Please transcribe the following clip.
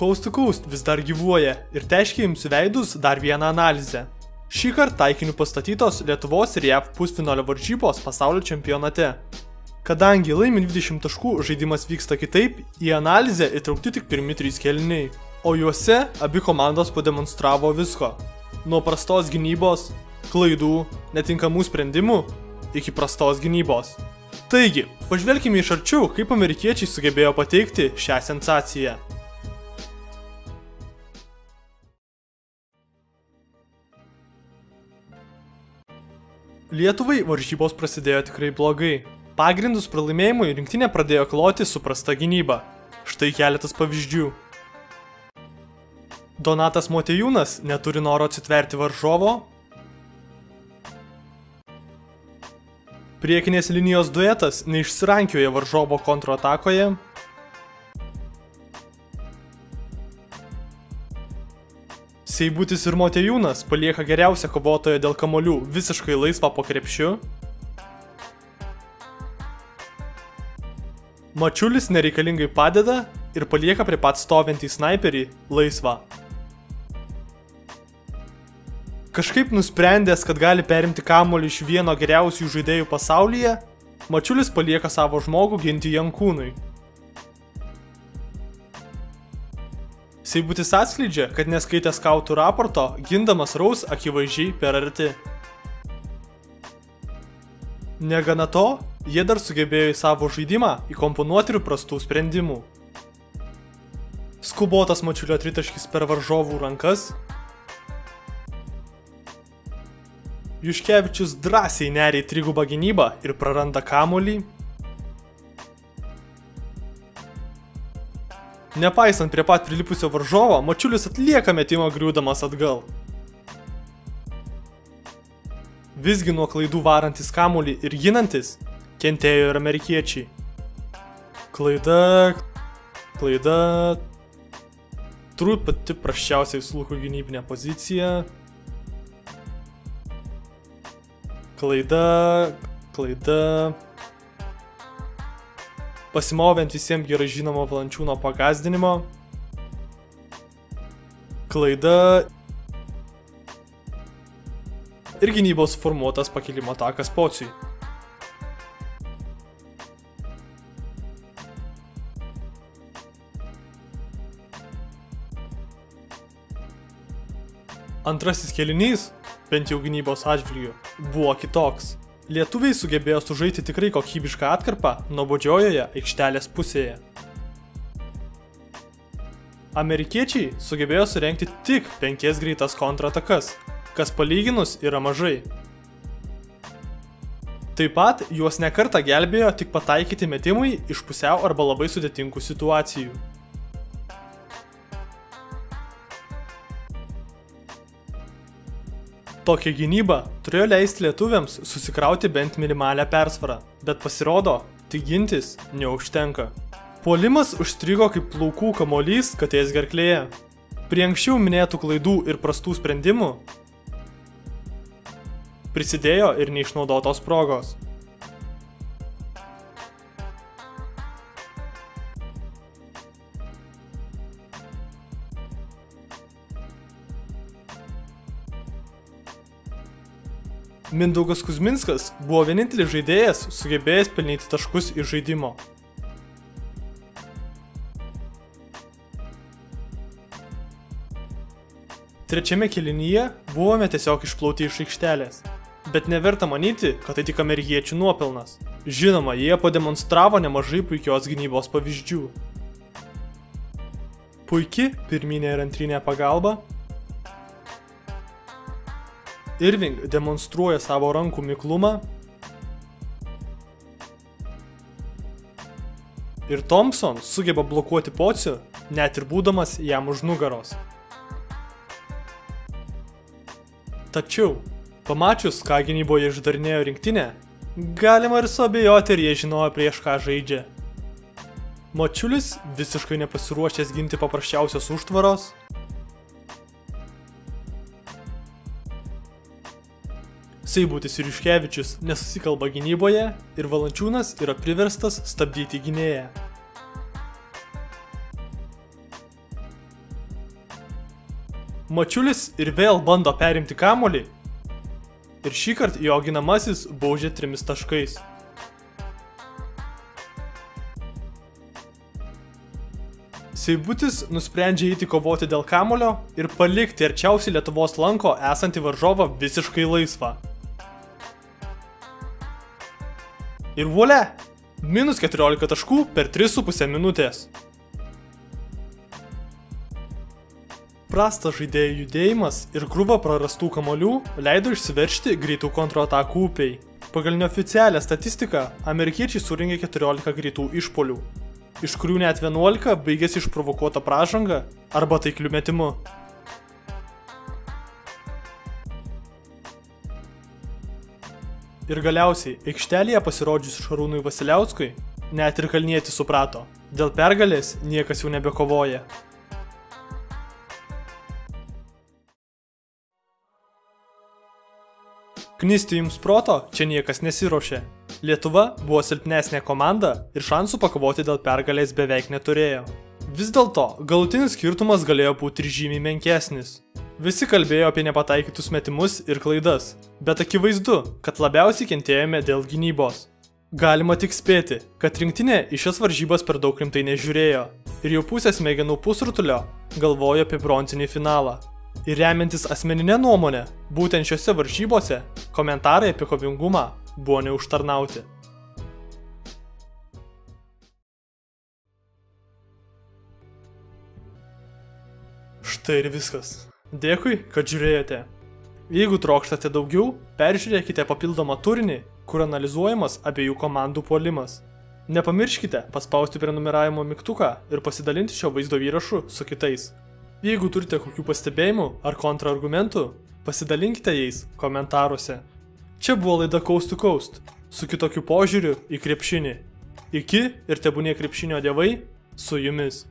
Coast to Coast vis dar gyvuoja ir teiškiai jums veidus dar vieną analizę. Šį kartą taikiniu pastatytos Lietuvos ir JAV pusfinalio varžybos pasaulio čempionate. Kadangi laimi 20 taškų žaidimas vyksta kitaip, į analizę įtraukti tik pirmi 3 kėliniai, o juose abi komandos pademonstravo visko. Nuo prastos gynybos, klaidų, netinkamų sprendimų iki prastos gynybos. Taigi, pažvelkime iš arčiau, kaip amerikiečiai sugebėjo pateikti šią sensaciją. Lietuvai varžybos prasidėjo tikrai blogai. Pagrindus pralaimėjimui rinktinė pradėjo kloti su prasta gynyba. Štai keletas pavyzdžių. Donatas Motiejūnas neturi noro atsitverti varžovo. Priekinės linijos duetas neišsirankioja varžovo kontratakoje. Seibutis ir Motiejūnas palieka geriausią kovotoją dėl kamuolių visiškai laisvą po krepšiu. Mačiulis nereikalingai padeda ir palieka prie pat stovintį snaiperį laisvą. Kažkaip nusprendęs, kad gali perimti kamuolį iš vieno geriausių žaidėjų pasaulyje, Mačiulis palieka savo žmogų ginti Jankūnui. Seibutis atskleidžia, kad neskaitė skautų raporto, gindamas Raus akivaizdžiai per arti. Negana to, jie dar sugebėjo į savo žaidimą įkomponuoti ir prastų sprendimų. Skubotas Mačiulio tritaškis per varžovų rankas. Juškevičius drąsiai neria į trigubą gynybą ir praranda kamuolį. Nepaisant prie pat prilipusio varžovo, Mačiulis atlieka metimą griūdamas atgal. Visgi nuo klaidų varantis kamuolį ir ginantis, kentėjo ir amerikiečiai. Klaida. Turbūt pati prasčiausiai Sulkų gynybinė pozicija. Klaida. Pasimoviant visiems gerai žinomo Valančiūno pagazdinimo. Klaida. Ir gynybos formuotas pakilimo takas Pociui. Antrasis kėlinys, bent jau gynybos atžvilgiu, buvo kitoks. Lietuviai sugebėjo sužaisti tikrai kokybišką atkarpą nuobodžiojoje aikštelės pusėje. Amerikiečiai sugebėjo surengti tik 5 greitas kontratakas, kas palyginus yra mažai. Taip pat juos nekartą gelbėjo tik pataikyti metimui iš pusiau arba labai sudėtingų situacijų. Tokia gynyba turėjo leisti lietuviams susikrauti bent minimalę persvarą, bet pasirodo, tik gintis neužtenka. Puolimas užstrigo kaip plaukų kamuolys katės gerklėje. Prie anksčiau minėtų klaidų ir prastų sprendimų prisidėjo ir neišnaudotos progos. Mindaugas Kuzminskas buvo vienintelis žaidėjas sugebėjęs pelnyti taškus iš žaidimo. Trečiame kėlinyje buvome tiesiog išplauti iš aikštelės, bet neverta manyti, kad tai tik amerikiečių nuopelnas. Žinoma, jie pademonstravo nemažai puikios gynybos pavyzdžių. Puiki pirminė ir antrinė pagalba. Irving demonstruoja savo rankų miklumą. Ir Thompson sugeba blokuoti Pocių, net ir būdamas jam už nugaros. Tačiau, pamačius, ką gynyboje išdarinėjo rinktinė, galima ir suabejoti, ar jie žinojo prieš ką žaidžia. Mačiulis visiškai nepasiruošęs ginti paprasčiausios užtvaros. Seibutis ir Juškevičius nesusikalba gynyboje ir Valančiūnas yra priverstas stabdyti gynėją. Mačiulis ir vėl bando perimti kamuolį. Ir šįkart jo ginamasis baudžia 3 taškais. Seibutis nusprendžia eiti kovoti dėl kamuolio ir palikti arčiausiai Lietuvos lanko esantį varžovą visiškai laisvą. Ir volia! Minus 14 taškų per 3,5 minutės. Prastas žaidėjų judėjimas ir krūva prarastų kamuolių leido išsiveržti greitų kontratakų upiai. Pagal neoficialią statistiką, amerikiečiai surinkė 14 greitų išpuolių, iš kurių net 11 baigėsi išprovokuota pražanga arba taikliu metimu. Ir galiausiai, aikštelėje pasirodžius Šarūnui Vasiliauskui, net ir Kalnietis suprato, dėl pergalės niekas jau nebekovoja. Knisti jums proto, čia niekas nesiruošė. Lietuva buvo silpnesnė komanda ir šansų pakovoti dėl pergalės beveik neturėjo. Vis dėlto, galutinis skirtumas galėjo būti ir žymiai menkesnis. Visi kalbėjo apie nepataikytus metimus ir klaidas, bet akivaizdu, kad labiausiai kentėjome dėl gynybos. Galima tik spėti, kad rinktinė į šias varžybas per daug rimtai nežiūrėjo ir jau pusė smegenų pusrutulio galvojo apie bronzinį finalą. Ir remiantis asmeninę nuomonę, būtent šiose varžybose komentarai apie kovingumą buvo neužtarnauti. Štai ir viskas. Dėkui, kad žiūrėjote. Jeigu trokštate daugiau, peržiūrėkite papildomą turinį, kur analizuojamas abiejų komandų puolimas. Nepamirškite paspausti prenumeravimo mygtuką ir pasidalinti šio vaizdo įrašu su kitais. Jeigu turite kokių pastebėjimų ar kontraargumentų, pasidalinkite jais komentaruose. Čia buvo laida Coast to Coast, su kitokiu požiūriu į krepšinį. Iki ir tebūnie krepšinio dievai su jumis.